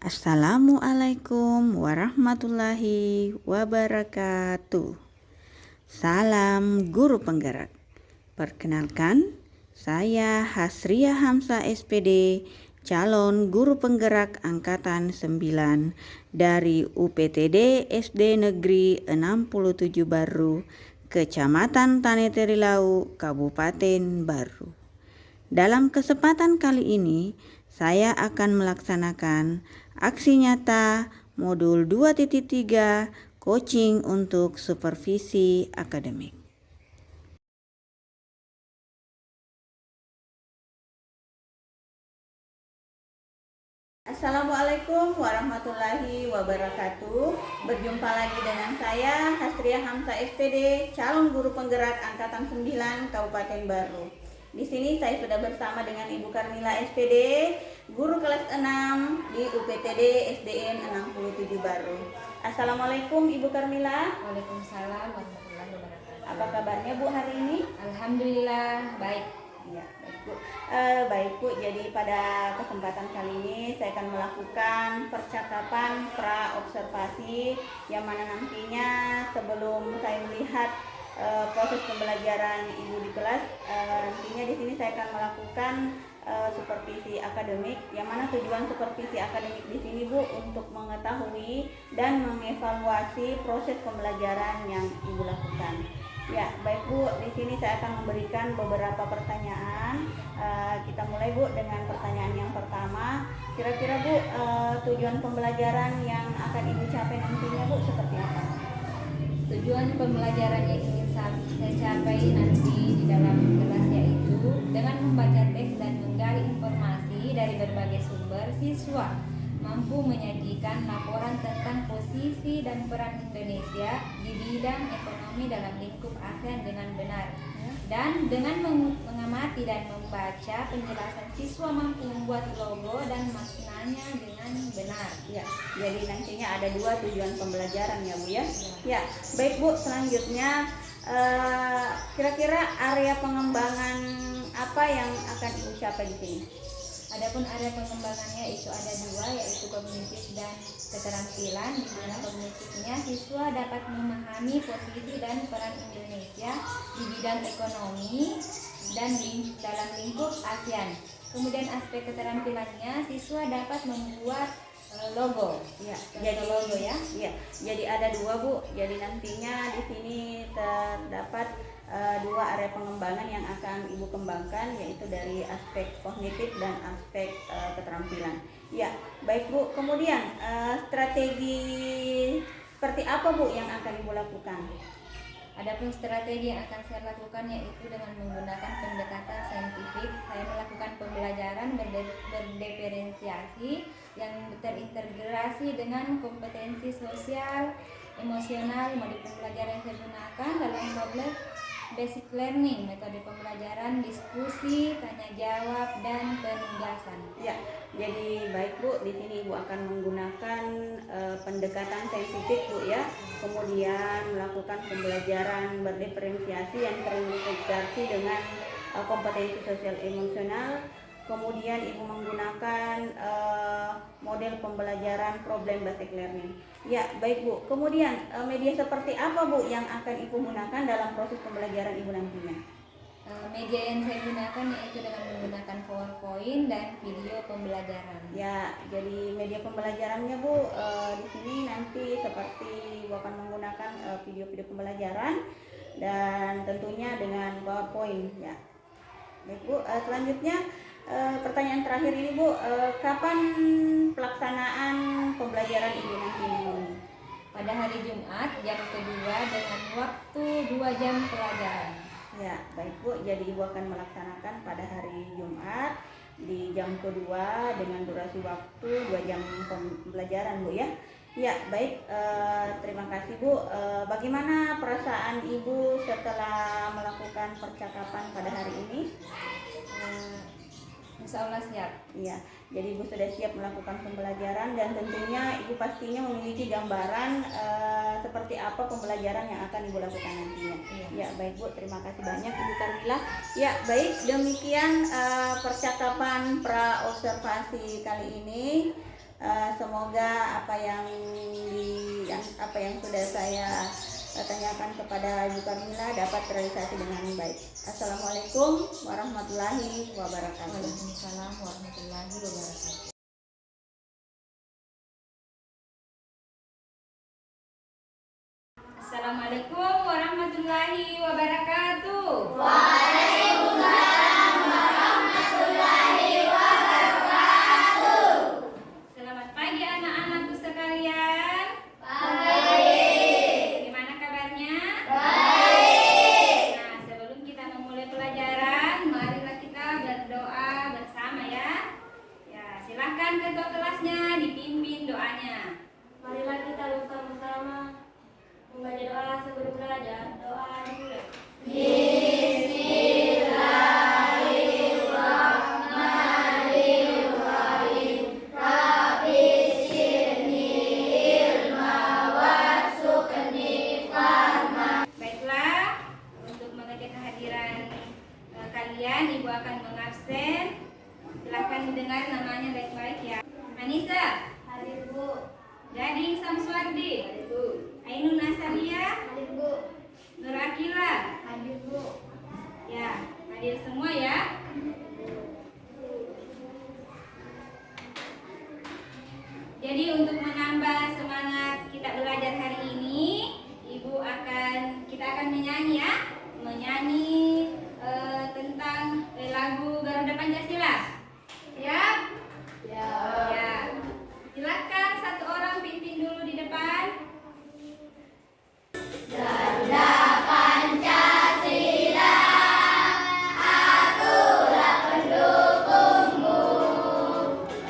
Assalamualaikum warahmatullahi wabarakatuh. Salam guru penggerak. Perkenalkan, saya Hasria Hamsa SPD, calon guru penggerak angkatan 9 dari UPTD SD Negeri 67 Baru, Kecamatan Tanetirilau, Kabupaten Baru. Dalam kesempatan kali ini, saya akan melaksanakan aksi nyata modul 2.3 coaching untuk supervisi akademik. Assalamualaikum warahmatullahi wabarakatuh. Berjumpa lagi dengan saya Hasria Hamsa SPD, calon guru penggerak angkatan 9 Kabupaten Baru. Di sini saya sudah bersama dengan Ibu Karmila SPD, guru kelas 6 di UPTD SDN 67 Baru. Assalamualaikum Ibu Karmila. Waalaikumsalam warahmatullahi wabarakatuh. Apa kabarnya Bu hari ini? Alhamdulillah baik. Ya, baik Bu. Baik Bu, jadi pada kesempatan kali ini saya akan melakukan percakapan pra-observasi yang mana nantinya sebelum saya melihat proses pembelajaran Ibu di kelas, nantinya di sini saya akan melakukan supervisi akademik, yang mana tujuan supervisi akademik di sini Bu untuk mengetahui dan mengevaluasi proses pembelajaran yang Ibu lakukan. Ya, baik Bu, di sini saya akan memberikan beberapa pertanyaan. Kita mulai Bu dengan pertanyaan yang pertama. Kira-kira Bu, tujuan pembelajaran yang akan Ibu capai nantinya Bu seperti apa? Tujuan pembelajaran yang ingin saya capai nanti di dalam kelas yaitu dengan membaca teks dan menggali informasi dari berbagai sumber, siswa mampu menyajikan laporan tentang posisi dan peran Indonesia di bidang ekonomi dalam lingkup ASEAN dengan benar. Dan dengan mengamati dan membaca penjelasan, siswa mampu membuat logo dan maknanya dengan benar. Ya, jadi nantinya ada dua tujuan pembelajaran ya Bu ya. Ya, baik Bu, selanjutnya kira-kira area pengembangan apa yang akan Ibu capai di sini? Adapun area pengembangannya itu ada dua, yaitu kognitif dan keterampilan. Di mana kognitifnya siswa dapat memahami posisi dan peran Indonesia di bidang ekonomi dan dalam lingkup ASEAN. Kemudian aspek keterampilannya siswa dapat membuat logo. Ya, jadi logo ya. Ya, jadi ada dua Bu. Jadi nantinya di sini terdapat dua area pengembangan yang akan Ibu kembangkan, yaitu dari aspek kognitif dan aspek keterampilan. Ya, baik Bu. Kemudian strategi seperti apa Bu yang akan Ibu lakukan? Adapun strategi yang akan saya lakukan yaitu dengan menggunakan pendekatan saintifik. Saya melakukan pembelajaran berdiferensiasi yang terintegrasi dengan kompetensi sosial, emosional. Modul pembelajaran yang saya gunakan dalam problem basic learning, metode pembelajaran diskusi, tanya jawab, dan penugasan. Ya, jadi baik Bu, di sini Ibu akan menggunakan pendekatan saintifik Bu ya. Kemudian melakukan pembelajaran berdiferensiasi yang terintegrasi dengan kompetensi sosial emosional. Kemudian Ibu menggunakan model pembelajaran problem basic learning. Ya, baik Bu. Kemudian media seperti apa Bu yang akan Ibu gunakan dalam proses pembelajaran Ibu nantinya? Media yang saya gunakan yaitu dengan menggunakan PowerPoint dan video pembelajaran. Ya, jadi media pembelajarannya Bu, di sini nanti seperti Ibu akan menggunakan video-video pembelajaran dan tentunya dengan PowerPoint ya. Baik Bu, selanjutnya pertanyaan terakhir ini Bu, kapan pelaksanaan pembelajaran Ibu nanti? Pada hari Jumat jam kedua dengan waktu 2 jam pelajaran. Ya, baik Bu, jadi Ibu akan melaksanakan pada hari Jumat di jam kedua dengan durasi waktu 2 jam pembelajaran Bu ya. Ya, baik, terima kasih Bu. Bagaimana perasaan Ibu setelah melakukan percakapan pada hari ini? Insya Allah siap. Ya, jadi Ibu sudah siap melakukan pembelajaran dan tentunya Ibu pastinya memiliki gambaran seperti apa pembelajaran yang akan Ibu lakukan nantinya. Ya, baik Bu, terima kasih banyak Ibu Karmila. Ya, baik, demikian percakapan pra observasi kali ini. semoga apa yang sudah saya tanyakan kepada Ibu Karmila dapat terrealisasi dengan baik. Assalamualaikum warahmatullahi wabarakatuh. Waalaikumsalam warahmatullahi wabarakatuh. Assalamualaikum warahmatullahi wabarakatuh. Waalaikumsalam warahmatullahi wabarakatuh. Selamat pagi anak-anakku sekalian. Baik. Gimana kabarnya? Baik. Nah, sebelum kita memulai pelajaran, marilah kita berdoa bersama ya. Ya, silahkan ketua kelasnya dipimpin doanya. Marilah kita bersama-sama membaca doa sebelum belajar. Doa dimulai. Bismillahirrahmanirrahim. Rabbi sirni ilma warzuqni fahma. Baiklah, untuk mengecek kehadiran kalian, Ibu akan mengabsen. Silahkan dengar namanya baik-baik ya. Anissa, Hadir Bu. Gading Samswardi, Hadir Bu. Ainun Asalia, Hadir Bu. Nur Akila. Hadir Bu. Ya, hadir semua ya. Jadi untuk menambah semangat kita belajar hari ini, kita akan menyanyi ya, tentang lagu Garuda Pancasila. Ya, Ya. ya. Silakan satu orang pimpin dulu di depan. Garuda Pancasila, akulah pendukungmu.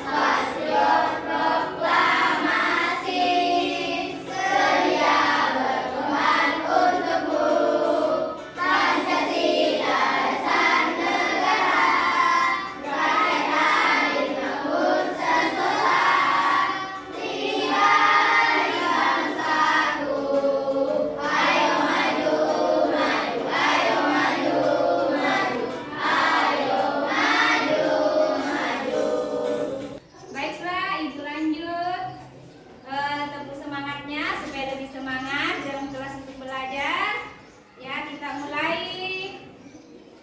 Patriot proklamasi, sedia berkorban untukmu. Pancasila dasar negara, rakyat hadir namun sentosa. Tiba di bangsaku, ayo maju, maju, ayo maju, maju, ayo maju, maju. Baiklah, Ibu lanjut. Tepuk semangatnya supaya lebih semangat dalam kelas untuk belajar. Ya, kita mulai.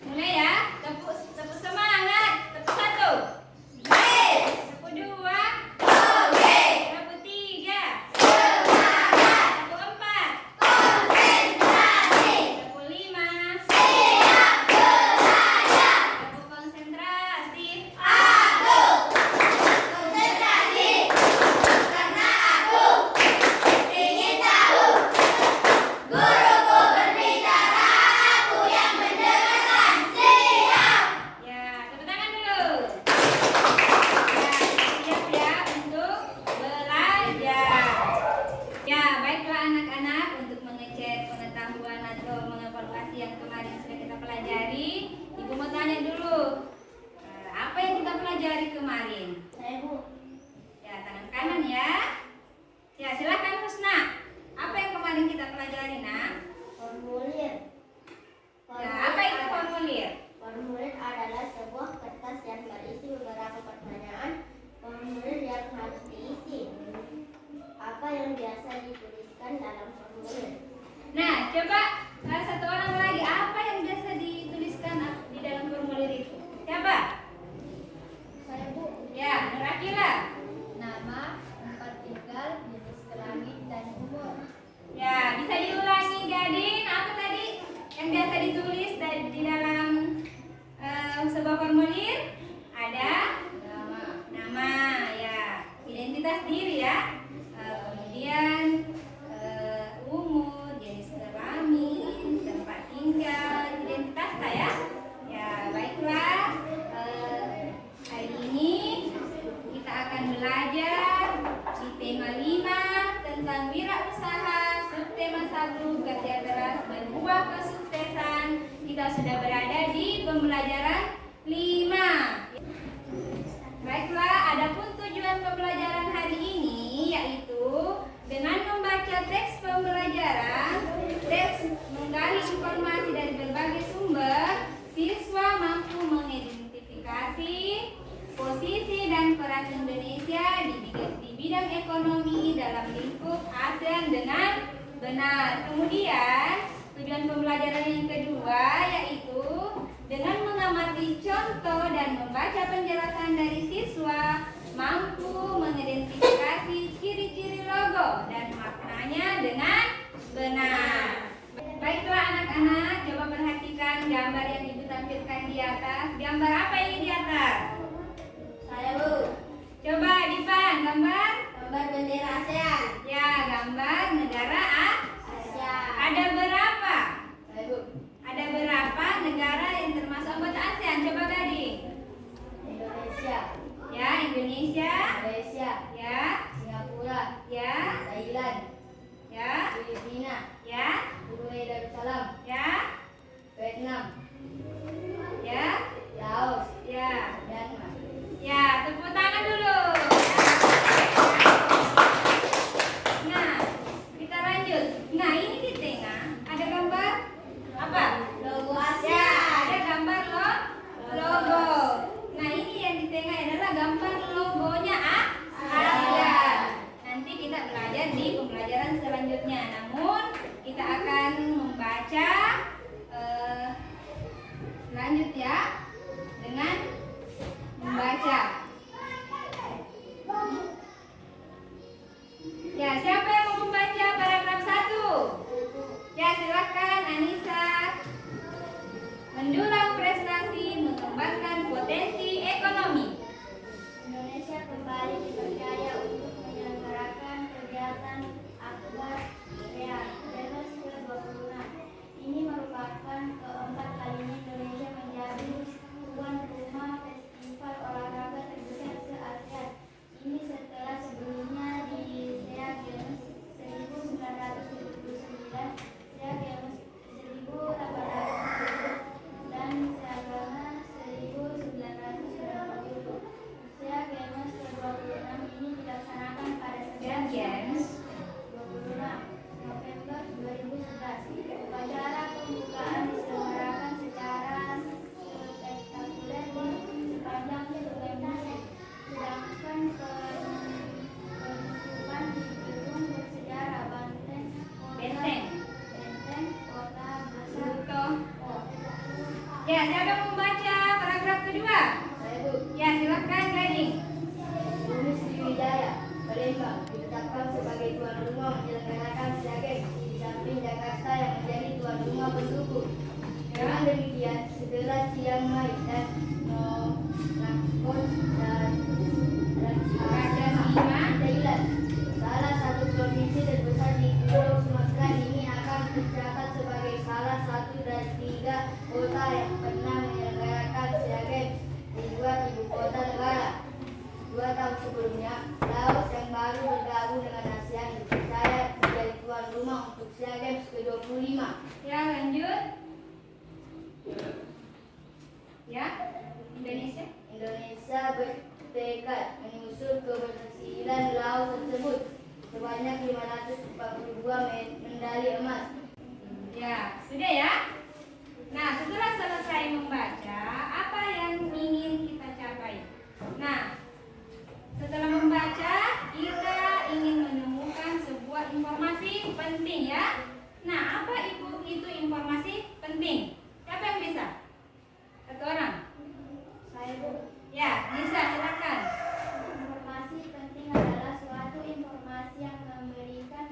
Mulai ya. Tepuk semangat. Tepuk satu. Tepuk dua. Tepuk tiga. Tepuk empat. Tepuk lima. Tepuk konsentrasi. Konsentrasi, karena aku ingin tahu. Guruku berbicara, aku yang mendengarkan. Siap. Ya, tepuk tangan dulu. Ya, siap ya untuk belajar. Ya, baiklah anak-anak, untuk mengecek pengetahuan atau mengevaluasi yang kemarin sudah kita pelajari, Ibu mau tanya dulu. Apa yang kita pelajari kemarin? Saya Bu. Ya, tangan kanan ya. Ya, silakan Husna. Apa yang kemarin kita pelajari, Nak? Formulir. Ya, apa itu formulir? Formulir adalah sebuah kertas yang berisi beberapa pertanyaan. Formulir yang harus diisi. Apa yang biasa dituliskan dalam formulir? Nah, coba satu orang lagi, apa yang biasa dituliskan di dalam formulir itu? Coba. Saya Bu. Ya, Nur Akila. Nama, tempat tinggal, jenis kelamin, dan umur. Ya, bisa diulangi Gading, apa tadi yang biasa ditulis di dalam sebuah formulir? Ada nama, ya, identitas diri ya. Kemudian umur, jenis kelamin, tempat tinggal, identitas lah ya. Ya, baiklah. Hari ini kita akan belajar di tema 5 tentang wirausaha, subtema 1 kerja keras berbuah kesuksesan. Kita sudah berada di pembelajaran 5. Baiklah, adapun tujuan pembelajaran hari ini yaitu dengan membaca teks pembelajaran, teks menggali informasi dari berbagai sumber, siswa mampu mengidentifikasi posisi dan peran Indonesia di bidang ekonomi dalam lingkup ASEAN dengan benar. Kemudian tujuan pembelajaran yang kedua yaitu dengan mengamati contoh dan membaca penjelasan dari siswa mampu mengidentifikasi ciri-ciri logo dan maknanya dengan benar. Baiklah anak-anak, coba perhatikan gambar yang ibu tampilkan di atas. Gambar apa ini di atas? Saya Bu. Coba Dipan, gambar? Gambar bendera ASEAN. Ya, gambar negara Asia. Ada berapa? Saya Bu. Ada berapa negara yang termasuk anggota ASEAN? Coba Gading. Indonesia, Ya, Indonesia. Malaysia, Ya, Singapura, ya, Thailand, ya, Filipina, ya, Brunei Darussalam, ya, Vietnam, ya, Laos, ya. Myanmar. Ya, tepuk tangan dulu. Nah, kita lanjut. Nah, ini di tengah ada gambar apa? Logo Ya, Asia. ada gambar logo. Nah, ini yang di tengah adalah gambar logonya Asia. Nanti kita belajar di pembelajaran selanjutnya. Namun, kita akan membaca lanjut ya dengan membaca. Ya, siapa yang mau membaca paragraf 1? Ya, silakan Anissa. Mendulang prestasi mengembangkan potensi ekonomi. Indonesia kembali dipercaya untuk menyelenggarakan kegiatan akbar ASEAN Games ke-26. Ini merupakan keempat kalinya Indonesia menjadi tuan rumah festival olahraga terbesar se-ASEAN. Ini setelah sebelumnya di SEA Games 1979, SEA Games 1870 dan SEA Games 1990. SEA Games ke-26 ini dilaksanakan pada Dan Games 26 November 2011. Upacara pembukaan diselenggarakan secara spektakuler di sepanjang sungai Musi. Sedangkan penutupan di gedung bersejarah Benteng Kota Besar. Ya, siapa yang membaca paragraf kedua? Saya Bu. Ya, silakan Gading. Bumi Sriwijaya, Palembang ditetapkan sebagai tuan rumah menyelenggarakan SEA Games di samping Jakarta yang menjadi tuan rumah pendukung. Dengan demikian, setelah Chiang Mai dan Nakhon dan Raja Sima Thailand, salah satu provinsi terbesar di Pulau Sumatera ini akan tercatat sebagai salah satu dari 3 kota yang pernah menyelenggarakan SEA Games di luar ibu kota negara. 2 tahun sebelumnya, Laos yang baru bergabung dengan ASEAN dipercaya menjadi tuan rumah untuk SEA Games ke-25. Ya, lanjut. Ya, Indonesia. Indonesia bertekad menyusul keberhasilan Laos tersebut sebanyak 542 medali emas. Ya, sudah ya. Nah, setelah selesai membaca, apa yang ingin kita capai? Nah, setelah membaca, kita ingin menemukan sebuah informasi penting ya. Nah, apa itu informasi penting? Siapa yang bisa? Satu orang. Saya Bu. Ya, bisa, silakan. Informasi penting adalah suatu informasi yang memberikan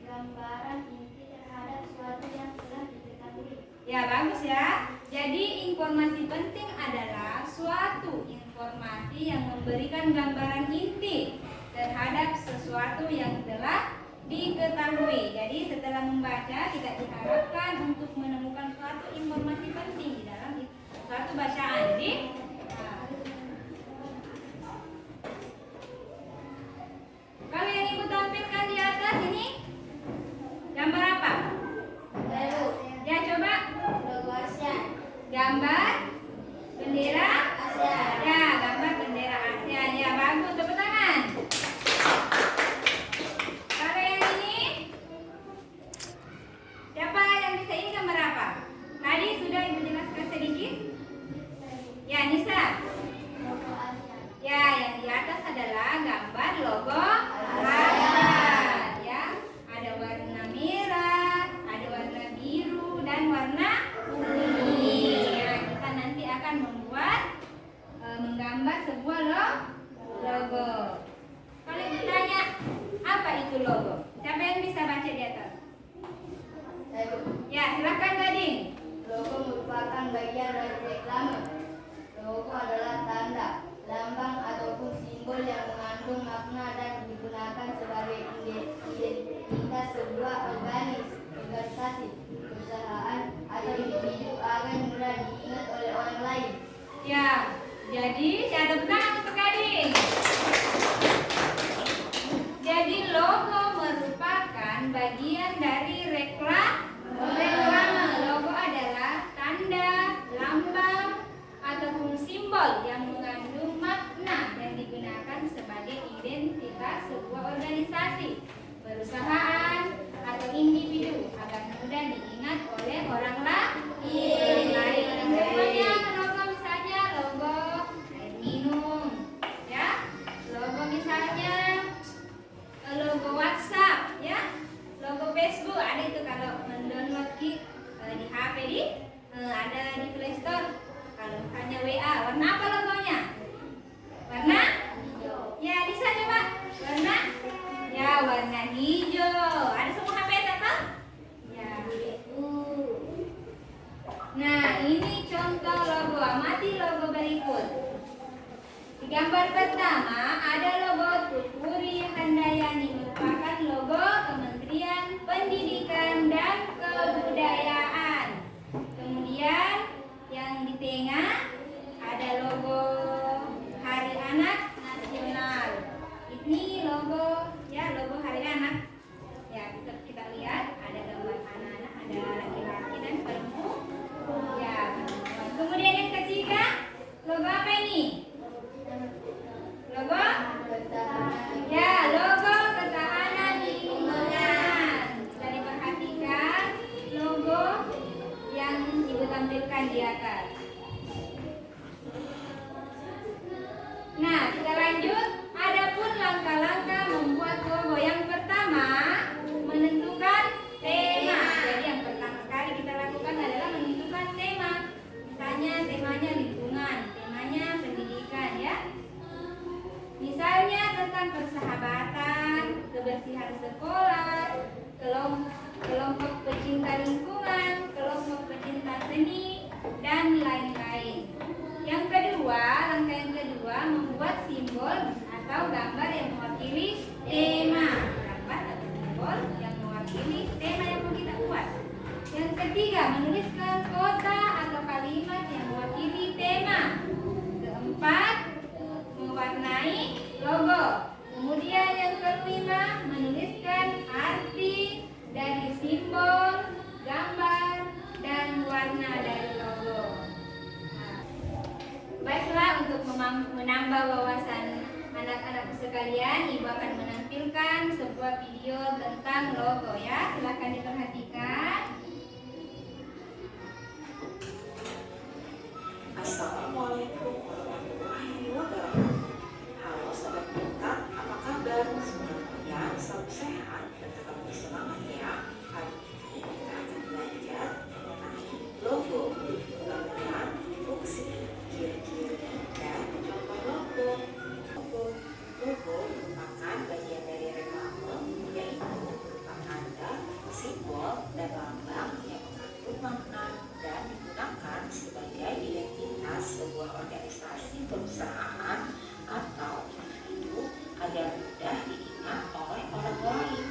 gambaran inti terhadap suatu yang telah diketahui. Ya, bagus ya. Jadi informasi penting adalah suatu informasi yang memberikan gambaran inti terhadap sesuatu yang telah diketahui. Jadi setelah membaca, kita diharapkan untuk menemukan suatu informasi penting di dalam suatu bacaan. Jadi kalau yang ibu tampilkan di atas ini gambar apa? Saya Bu. Ya, coba Logo ASEAN. gambar bendera ASEAN. ya, gambar bendera ASEAN. Ya, bagus, tepuk tangan. bermakna dan digunakan sebagai identitas sebuah organisasi, perusahaan, atau individu agar mudah diingat oleh orang lain. Ya, jadi ada tangan untuk Gading. Jadi logo merupakan bagian dari reklame. Logo adalah tanda, lambang, ataupun simbol yang mengandung makna yang digunakan sebagai identitas sebuah organisasi, perusahaan, atau individu agar mudah diingat oleh orang lain. Contohnya logo misalnya logo air minum, ya. Logo misalnya logo WhatsApp, ya. Logo Facebook ada itu kalau mendownload di HP ada di Play Store. Kalau hanya WA, warna apa logonya? Warna? Ya, bisa coba. Warna? Ya, warna hijau. Ada semua HP tak? Ya. Nah, ini contoh logo. Amati logo berikut. Di gambar pertama ada logo Tukuri Handayani, merupakan logo Kementerian Pendidikan dan Kebudayaan. Kemudian yang di tengah ada logo Hari Anak Nasional. Ini logo Hari Anak. Ya, kita lihat ada gambar anak-anak, ada laki-laki dan perempuan. Ya, kemudian yang ketiga, logo apa ini? Logo? Ya, logo ketahanan lingkungan. Bisa diperhatikan logo yang Ibu tampilkan di atas. Nah, kita lanjut. Adapun langkah-langkah membuat logo. Yang pertama, menentukan tema. Jadi yang pertama kali kita lakukan adalah menentukan tema. Misalnya temanya lingkungan, temanya pendidikan, ya. Misalnya tentang persahabatan, kebersihan sekolah, kelompok pecinta lingkungan, kelompok pecinta seni, dan lain-lain. Langkah yang kedua, membuat simbol atau gambar yang mewakili tema. Gambar atau simbol yang mewakili tema yang mau kita buat. Yang ketiga, menuliskan kata atau kalimat yang mewakili tema. Keempat, mewarnai logo. Kemudian yang kelima, menuliskan arti dari simbol, gambar, dan warna dari logo. Baiklah, untuk menambah wawasan anak-anak sekalian, Ibu akan menampilkan sebuah video tentang logo, ya. Silakan diperhatikan. Assalamualaikum warahmatullahi wabarakatuh. Halo sahabat pintar, apa kabar? Semoga selalu sehat dan tetap bersemangat ya. Hari ini kita akan belajar mengenai logo, kemudian fungsi, ciri-ciri, dan contoh logo. Logo merupakan bagian dari reklame, yaitu berupa tanda, simbol, dan lambang yang mengandung makna dan digunakan sebagai identitas sebuah organisasi, perusahaan, atau individu agar mudah diingat oleh orang lain.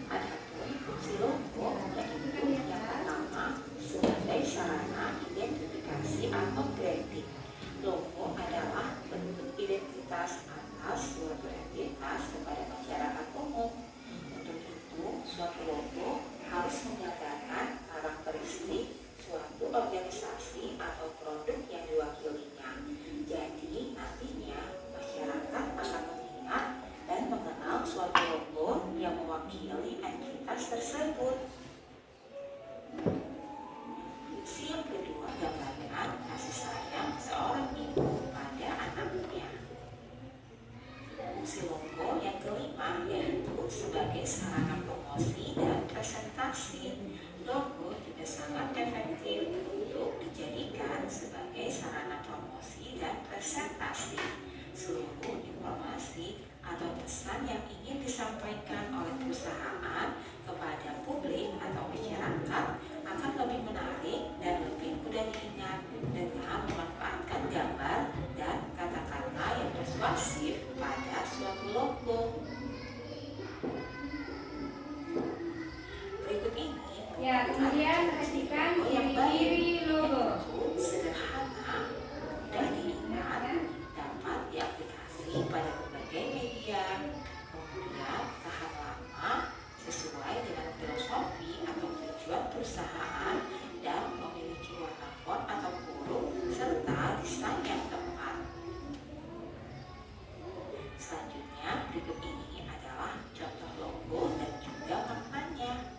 Adapun fungsi logo yaitu yang pertama sebagai sarana identifikasi atau branding. Logo adalah bentuk identitas atas suatu entitas kepada masyarakat umum. Untuk itu, suatu logo harus menggambarkan karakteristik suatu organisasi atau produk yang diwakilinya. Jadi nantinya masyarakat akan mengingat dan mengenal suatu logo yang mewakili entitas tersebut. Fungsi yang kedua, gambarkan kasih sayang seorang ibu pada anaknya. Fungsi logo yang kelima yaitu sebagai sarana promosi dan presentasi. Logo juga sangat efektif untuk dijadikan sebagai sarana promosi dan presentasi. Seluruh informasi atau pesan yang ingin disampaikan oleh perusahaan kepada publik atau masyarakat akan lebih menarik dan lebih mudah diingat dengan memanfaatkan gambar dan kata-kata persuasif pada suatu logo. Berikut ini Ya, kemudian perhatikan yang baik, ciri-ciri logo. yaitu sederhana, mudah diingat, dapat diaplikasi pada berbagai media, kemudian tahan lama, sesuai dengan filosofi atau tujuan perusahaan, dan memiliki warna font atau huruf serta desain yang tepat. Selanjutnya, berikut ini adalah contoh logo dan juga maknanya.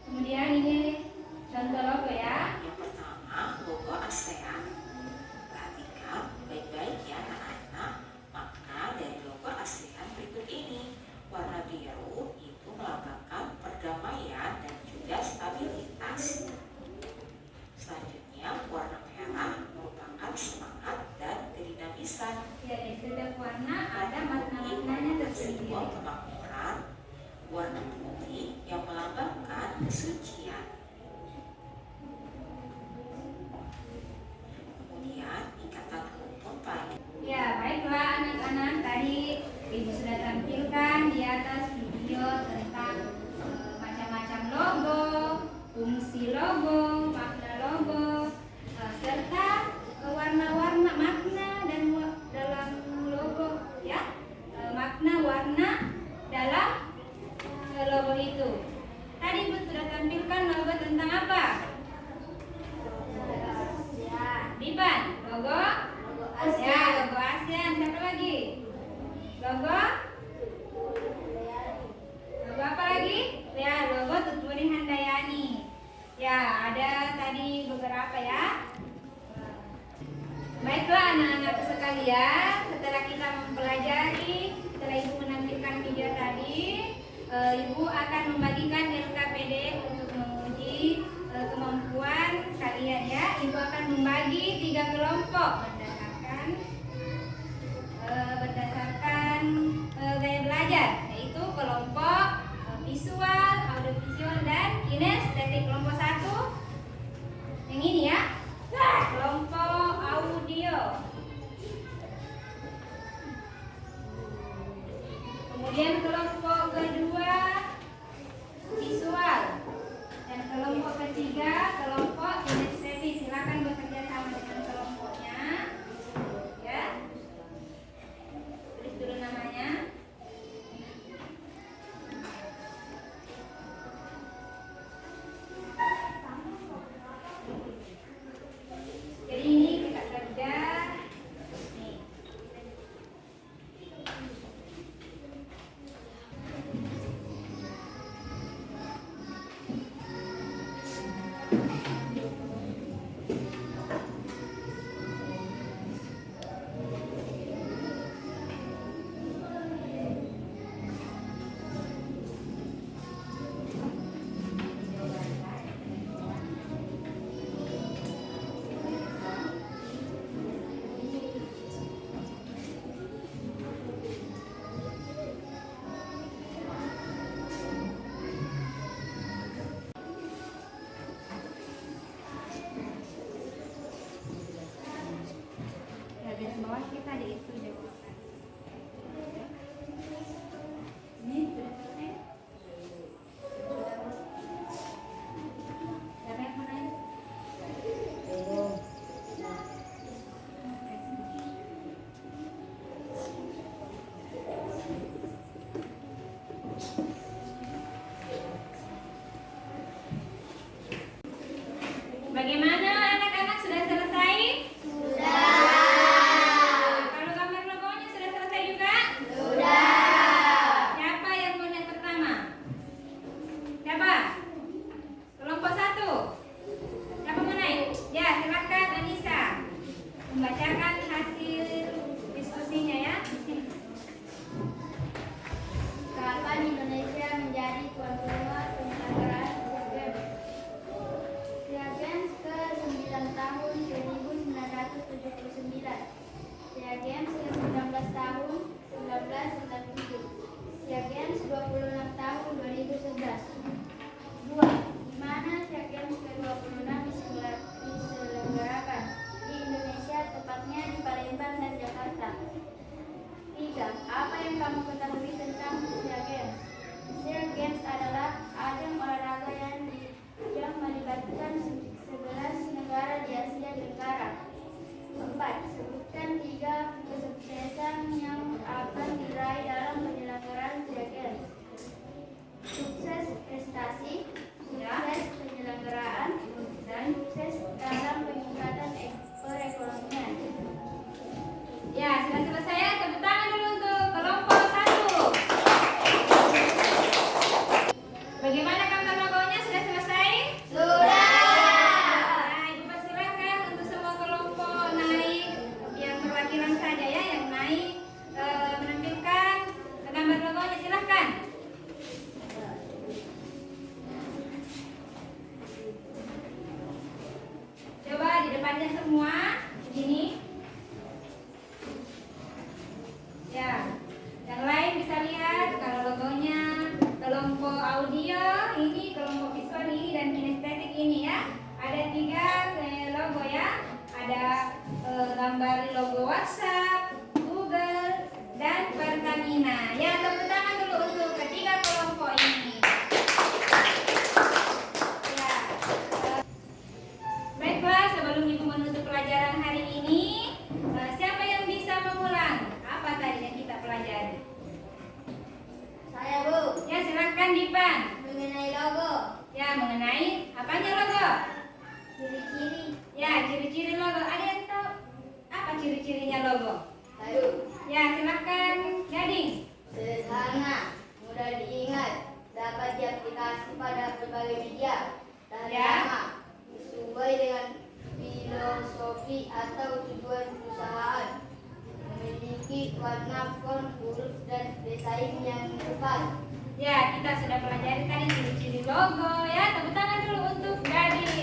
Kemudian ini contoh logo ya. Yang pertama, logo ASEAN. Perhatikan baik-baik ya anak-anak. Makna dari logo ASEAN berikut ini. Warna biru itu melambangkan perdamaian dan juga stabilitas. Selanjutnya, warna merah merupakan semangat dan kedinamisan. Ya, di setiap warna ada makna-maknanya tersendiri. Simbol kemakmuran. Warna putih yang melambangkan kesucian. Kemudian ikatan rumpun padi. Ya, baiklah anak-anak, tadi Ibu sudah tampilkan di atas video tentang macam-macam logo, fungsi logo, makna logo, serta warna-warna makna dan dalam logo ya. Makna warna dalam logo itu. Tadi Ibu sudah tampilkan logo tentang apa? Dipan, logo ya, logo ASEAN. Siapa lagi? Logo apa lagi? Ya, logo Tuturi Handayani. Ya, ada tadi beberapa ya. Baiklah anak-anak sekalian, setelah kita mempelajari, setelah Ibu menampilkan video tadi, Ibu akan membagikan LKPD untuk menguji kemampuan kalian ya. Ibu akan membagi 3 kelompok berdasarkan gaya belajar, yaitu kelompok visual, audiovisual, dan kinestetik. Kelompok 1 yang ini ya, kelompok audio. Kemudian kelompok kedua visual, dan kelompok ketiga kelompok kinestetik. Silakan bekerja sama dengan kelompoknya ya. Tulis dulu namanya. Jadi ini kita kerja nih. Garis bawah kita di itu jawaban. Ini sudah selesai. Siapa yang mau nanya? Bagaimana anak-anak, sudah selesai? Sudah. Kalau gambar logonya sudah mengetahui tentang Asia Games. Asia Games adalah ajang olahraga yang melibatkan 11 negara di Asia Tenggara. 4. Sebutkan 3 kesuksesan yang akan diraih dalam penyelenggaraan Asia Games. Sukses prestasi, sukses penyelenggaraan, dan sukses dalam peningkatan perekonomian. Ya, sudah selesai ya. Tepuk tangan dulu untuk kelompok 1. Bagaimana gambar logonya? Sudah selesai? Nah, Ibu persilakan untuk semua kelompok naik, yang perwakilan saja ya, yang naik menampilkan gambar logonya. Silahkan. Coba di depannya semua, begini. Ya, yang lain bisa lihat kalau logonya kelompok audio ini, kelompok visual ini, dan kinestetik ini ya. Ada 3 logo ya. Ada gambar logo WhatsApp, Google, dan Pertamina. Ya, tepuk tangan dulu untuk ketiga kelompok ini. Ya. Baiklah, sebelum Ibu menutup pelajaran hari ini, siapa yang bisa mengulang apa tadi yang kita pelajari? Saya, Bu. Ya, silakan Dipan. Mengenai logo, Ya, mengenai apanya logo? ciri-ciri. Ya, ciri-ciri logo. Ada yang tahu apa ciri-cirinya logo? Tahu. Ya, silakan Gading. Sederhana, mudah diingat, dapat diaplikasi pada berbagai media, dan Ya. lama, sesuai dengan filosofi atau tujuan perusahaan, memiliki warna, font, huruf, dan desain yang tepat. Ya, kita sudah pelajari tadi ciri-ciri logo ya. Tepuk tangan dulu untuk Gading.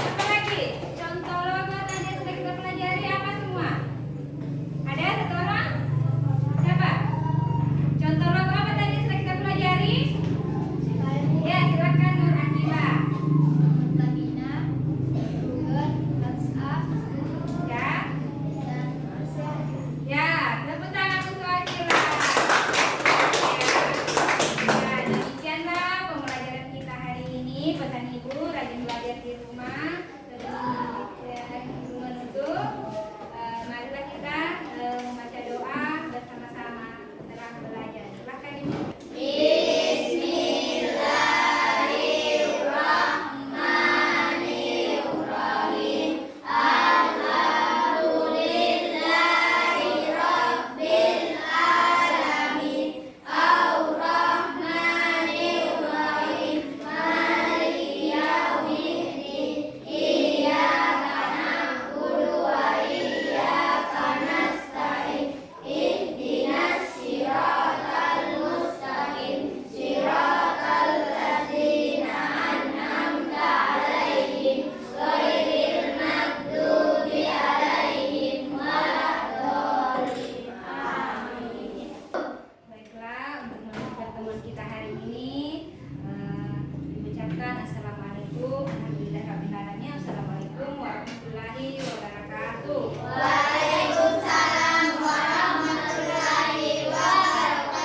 Apa lagi? Contoh logo tadi yang sudah kita pelajari apa semua? Ada satu orang? Siapa? Contoh logo apa tadi yang sudah kita pelajari? Ya, silakan Nur Akila. Pertamina, Google, WhatsApp, Ya. dan Asia. Ya, tepuk tangan untuk Akila. Ya, demikianlah pembelajaran kita hari ini. Pesan Ibu, rajin belajar di rumah. Sebelum menutup, marilah kita membaca doa bersama-sama setelah belajar. Silakan Ibu. Baiklah, untuk menutup pertemuan kita hari ini, diucapkan Assalamualaikum warahmatullahi wabarakatuh. Assalamualaikum warahmatullahi wabarakatuh. Waalaikumsalam warahmatullahi wabarakatuh.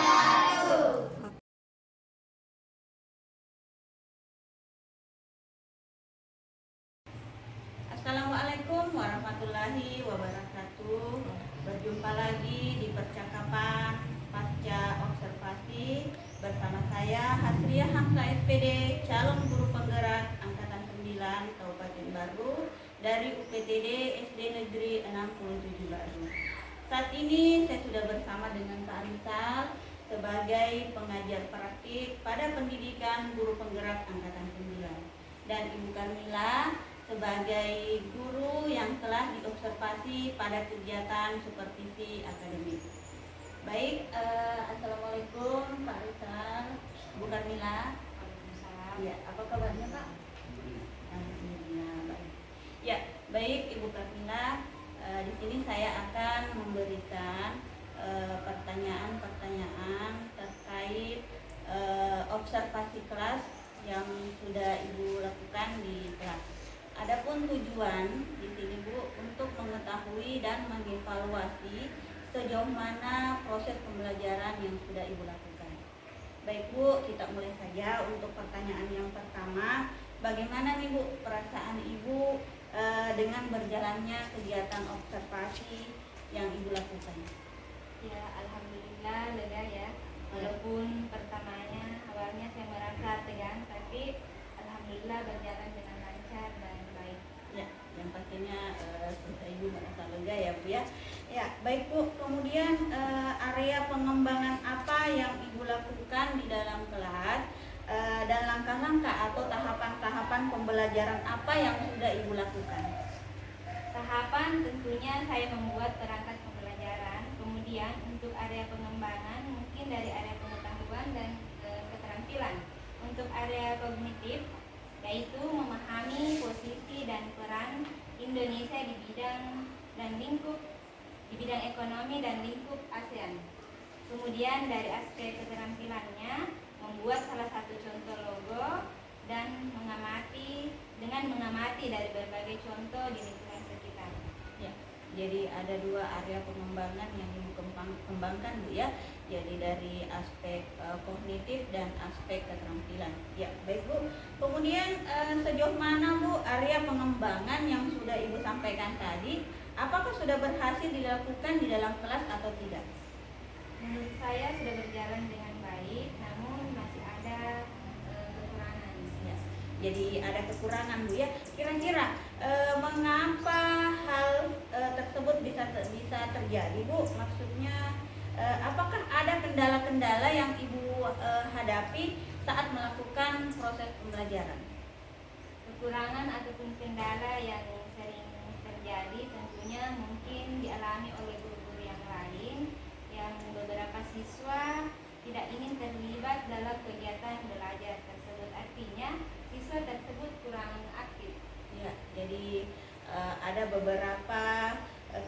Assalamualaikum warahmatullahi wabarakatuh. Berjumpa lagi di percakapan pasca observasi bersama saya Hasriah Hamsa SPD, calon guru penggerak angkatan 9 Kabupaten Baru dari UPTD SD Negeri 67 Baru. Saat ini saya sudah bersama dengan Pak Rizal sebagai pengajar praktik pada pendidikan guru penggerak angkatan 9 dan Ibu Kamila sebagai guru yang telah diobservasi pada kegiatan supervisi akademik. Baik, Assalamualaikum Pak Rizal, Bu Kamila. Ya, apa kabarnya Pak? Alhamdulillah baik. Ya, baik Ibu Kamila. Di sini saya akan memberikan pertanyaan-pertanyaan terkait observasi kelas yang sudah Ibu lakukan di kelas. Adapun tujuan di sini Bu untuk mengetahui dan mengevaluasi mengevaluasi sejauh mana proses pembelajaran yang sudah Ibu lakukan. Baik Bu, kita mulai saja untuk pertanyaan yang pertama. Bagaimana nih Bu perasaan Ibu dengan berjalannya kegiatan observasi yang Ibu lakukan? Ya, alhamdulillah lega ya. Walaupun awalnya saya merasa tegang, tapi alhamdulillah berjalan dengan lancar dan baik. Ya, yang pastinya Ibu merasa lega ya Bu ya. Ya, baik Bu. Kemudian area pengembangan apa yang Ibu lakukan di dalam kelas dan langkah-langkah atau tahapan-tahapan pembelajaran apa yang sudah Ibu lakukan? Tahapan tentunya saya membuat perangkat pembelajaran. Kemudian untuk area pengembangan mungkin dari area pengetahuan dan keterampilan. Untuk area kognitif yaitu memahami posisi dan peran Indonesia di bidang ekonomi dan lingkup ASEAN. Kemudian dari aspek keterampilannya membuat salah satu contoh logo dan mengamati dari berbagai contoh di lingkungan sekitar. Ya, jadi ada dua area pengembangan yang Ibu kembangkan Bu ya. Jadi dari aspek kognitif dan aspek keterampilan. Ya, baik Bu. Kemudian sejauh mana Bu area pengembangan yang sudah Ibu sampaikan tadi, apakah sudah berhasil dilakukan di dalam kelas atau tidak? Menurut saya sudah berjalan dengan baik, namun masih ada kekurangan. Ya, jadi ada kekurangan Bu ya. Kira-kira mengapa hal tersebut bisa terjadi Bu? Maksudnya apakah ada kendala-kendala yang Ibu hadapi saat melakukan proses pembelajaran? Kekurangan ataupun kendala yang sering terjadi tentunya mungkin dialami oleh guru-guru yang lain, yang beberapa siswa tidak ingin terlibat dalam kegiatan belajar tersebut. Artinya siswa tersebut kurang aktif. Ya, jadi ada beberapa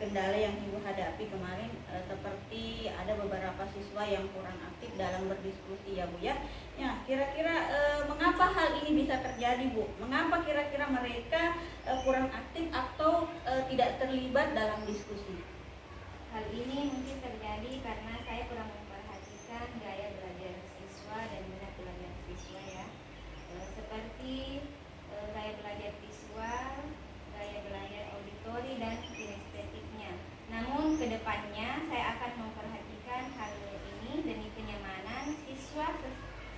kendala yang Ibu hadapi kemarin, seperti ada beberapa siswa yang kurang aktif dalam berdiskusi ya Bu ya. Ya, kira-kira mengapa hal ini bisa terjadi Bu? Mengapa kira-kira mereka kurang aktif atau tidak terlibat dalam diskusi? Hal ini mungkin terjadi karena saya kurang memperhatikan gaya belajar siswa dan minat belajar siswa ya. Seperti gaya belajar visual, gaya belajar auditori dan kinestetiknya. Namun kedepannya saya akan memperhatikan hal ini demi kenyamanan siswa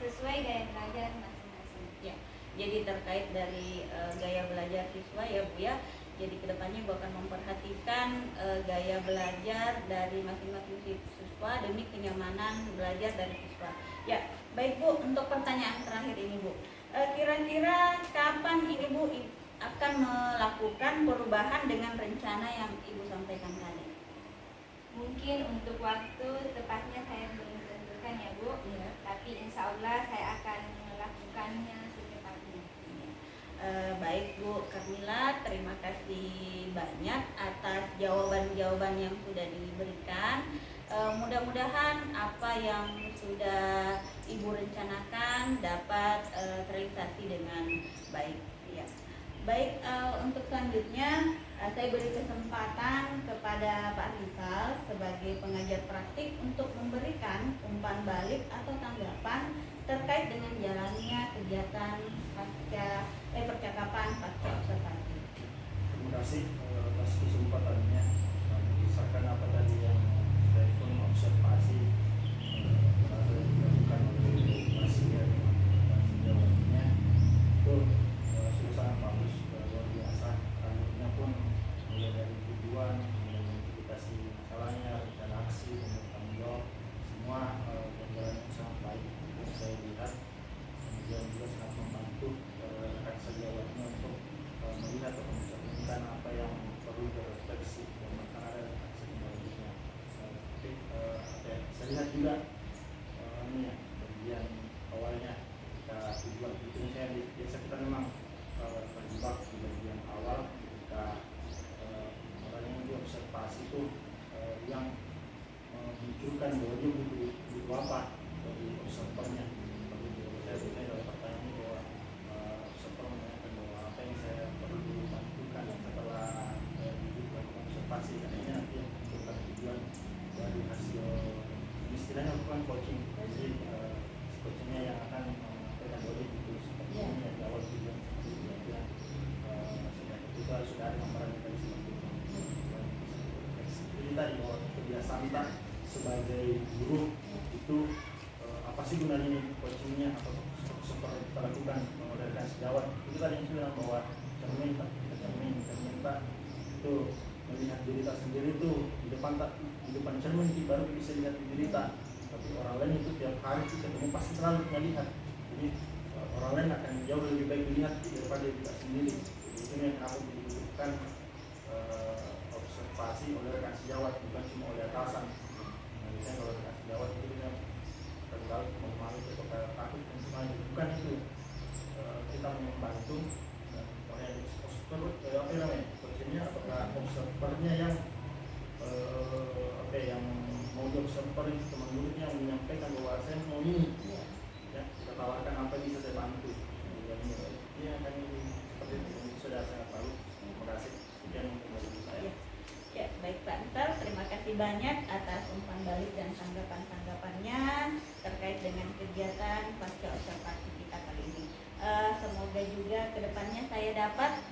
sesuai gaya belajar masing-masing. Ya, jadi terkait dari gaya belajar siswa ya Bu ya. Jadi kedepannya Ibu akan memperhatikan gaya belajar dari masing-masing siswa demi kenyamanan belajar dari siswa. Ya, baik Bu. Untuk pertanyaan terakhir ini Bu, kira-kira kapan ini Bu akan melakukan perubahan dengan rencana yang Ibu sampaikan tadi? Mungkin untuk waktu tepatnya saya belum tentukan ya Bu, Ya. tapi insya Allah saya akan melakukannya secepatnya. Baik Bu Karmila, terima kasih banyak atas jawaban-jawaban yang sudah diberikan. Mudah-mudahan apa yang sudah Ibu rencanakan dapat terrealisasi dengan baik. Ya. Baik, untuk selanjutnya saya beri kesempatan kepada Pak Rizal sebagai pengajar praktik untuk memberikan umpan balik atau tanggapan terkait dengan jalannya kegiatan percakapan pasca observasi. Terima kasih atas kesempatannya. Misalkan apa tadi yang saya pun observasi dilakukan oleh Mas dan jawabannya itu sudah sangat bagus, luar biasa. Alurnya pun mulai dari tujuan, mulai identifikasi masalahnya, rencana aksi, dan bertanggung jawab, semua berjalan sangat baik. Itu saya lihat. Kemudian juga sangat membantu rekan sejawatnya untuk melihat atau mencerminkan apa yang perlu direfleksi dan akan ada aksi selanjutnya. Saya lihat juga ini ya, bagian awalnya kita tujuan itu misalnya biasa kita memang terjebak di bagian awal ketika orang yang diobservasi itu yang memunculkan bahwa dia butuh apa dari observernya. Saya dalam pertanyaan ini bahwa observer menanyakan bahwa apa yang saya perlu bantukan setelah hidup observasi, karena ini nanti yang tadi bahwa kebiasaan kita sebagai guru itu apa sih gunanya ini coachingnya atau seperti kita lakukan mengadakan sejawat itu tadi yang bilang bahwa cermin kita itu melihat diri kita sendiri itu di depan cermin kita baru bisa lihat diri kita, tapi orang lain itu tiap hari kita ketemu pasti selalu melihat, jadi orang lain akan jauh lebih baik dilihat daripada kita sendiri. Jadi ini yang kenapa dibutuhkan observasi oleh rekan sejawat, bukan cuma oleh atasan. Nah, misalnya kalau rekan sejawat itu dia terlalu malu atau takut dan sebagainya, bukan itu. Kita membantu dan oleh apa namanya coachingnya apakah observernya yang yang mau diobserver itu teman muridnya yang menyampaikan bahwa saya mau ini, ya kita tawarkan apa yang bisa saya bantu. Ini akan seperti itu. Sudah sangat bagus. Terima kasih. Sekian dari saya. Ya, baik Pak Ansar, terima kasih banyak atas umpan balik dan tanggapan-tanggapannya terkait dengan kegiatan pasca observasi kita kali ini. Semoga juga kedepannya saya dapat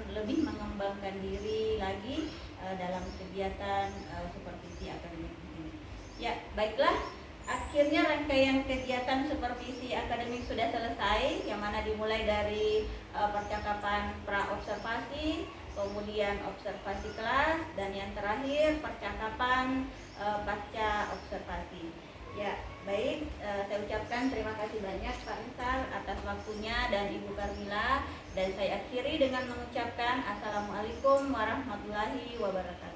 lebih mengembangkan diri lagi dalam kegiatan supervisi akademik ini. Ya, baiklah. Akhirnya rangkaian kegiatan supervisi akademik sudah selesai, yang mana dimulai dari percakapan pra-observasi, kemudian observasi kelas, dan yang terakhir percakapan pasca observasi. Ya, baik, saya ucapkan terima kasih banyak Pak Ansar atas waktunya dan Ibu Karmila, dan saya akhiri dengan mengucapkan Assalamualaikum warahmatullahi wabarakatuh.